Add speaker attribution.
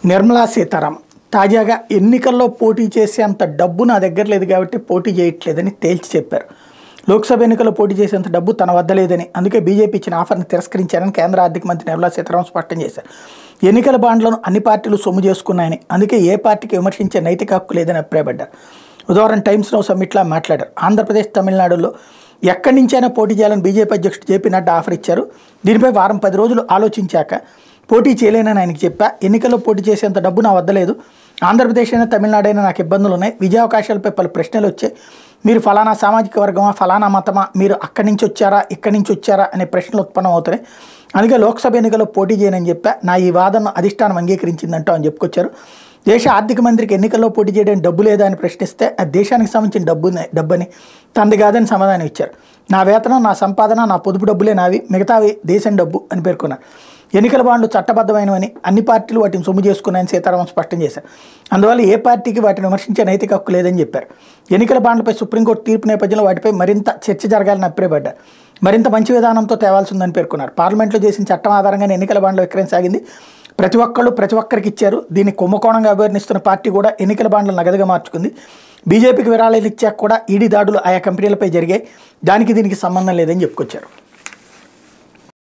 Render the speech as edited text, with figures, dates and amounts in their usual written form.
Speaker 1: నిర్మలా సీతారామన్ తాజాగా ఎన్నికల్లో పోటీ చేసేంత డబ్బు నా దగ్గర లేదు కాబట్టి పోటీ చేయట్లేదని తేల్చి చెప్పారు. లోక్సభ ఎన్నికల్లో పోటీ చేసేంత డబ్బు తన వద్ద లేదని, అందుకే బీజేపీ ఇచ్చిన ఆఫర్ని తిరస్కరించారని కేంద్ర ఆర్థిక మంత్రి నిర్మలా సీతారామన్ స్పష్టం చేశారు. ఎన్నికల బాండ్లను అన్ని పార్టీలు సొమ్ము చేసుకున్నాయని, అందుకే ఏ పార్టీకి విమర్శించే నైతిక హక్కు లేదని అభిప్రాయపడ్డారు. బుధవారం టైమ్స్ నౌ సమ్మిట్లా మాట్లాడారు. ఆంధ్రప్రదేశ్, తమిళనాడులో ఎక్కడి నుంచైనా పోటీ చేయాలని బీజేపీ అధ్యక్షుడు జేపీ నడ్డా ఆఫర్ ఇచ్చారు. దీనిపై వారం 10 రోజులు ఆలోచించాక పోటీ చేయలేనని ఆయనకి చెప్పా. ఎన్నికల్లో పోటీ చేసేంత డబ్బు నా వద్ద లేదు. ఆంధ్రప్రదేశ్ అయినా తమిళనాడు అయినా నాకు ఇబ్బందులు ఉన్నాయి. విజయావకాశాలపై పలు ప్రశ్నలు వచ్చాయి. మీరు ఫలానా సామాజిక వర్గమా, ఫలానా మతమా, మీరు అక్కడి నుంచి వచ్చారా, ఇక్కడి నుంచి వచ్చారా అనే ప్రశ్నలు ఉత్పన్నం అవుతున్నాయి. అందుకే లోక్సభ ఎన్నికల్లో పోటీ చేయనని చెప్పా. నా ఈ వాదనను అధిష్టానం అంగీకరించిందంటూ అని చెప్పుకొచ్చారు. దేశ ఆర్థిక మంత్రికి ఎన్నికల్లో పోటీ చేయడానికి డబ్బు లేదా అని ప్రశ్నిస్తే అది దేశానికి సంబంధించిన డబ్బని, తనది కాదని సమాధానం ఇచ్చారు. నా వేతనం, నా సంపాదన, నా పొదుపు డబ్బులే నావి, మిగతావి దేశం డబ్బు అని పేర్కొన్నారు. ఎన్నికల బాండ్లు చట్టబద్ధమైనవని, అన్ని పార్టీలు వాటిని సొమ్ము చేసుకున్నాయని సీతారామన్ స్పష్టం చేశారు. అందువల్ల ఏ పార్టీకి వాటిని విమర్శించే నైతిక హక్కు లేదని చెప్పారు. ఎన్నికల బాండ్లపై సుప్రీంకోర్టు తీర్పు నేపథ్యంలో వాటిపై మరింత చర్చ జరగాలని అభిప్రాయపడ్డారు. మరింత మంచి విధానంతో తేవాల్సి ఉందని పేర్కొన్నారు. పార్లమెంట్లో చేసిన చట్టం ఆధారంగానే ఎన్నికల బాండ్ల విక్రయం సాగింది. ప్రతి ఒక్కరికి ఇచ్చారు. దీన్ని కుంభకోణంగా అభివర్ణిస్తున్న పార్టీ కూడా ఎన్నికల బాండ్లను నగదుగా మార్చుకుంది. బీజేపీకి విరాళాలు ఇచ్చాక కూడా ఈడీ దాడులు ఆయా కంపెనీలపై జరిగాయి. దానికి దీనికి సంబంధం లేదని చెప్పుకొచ్చారు.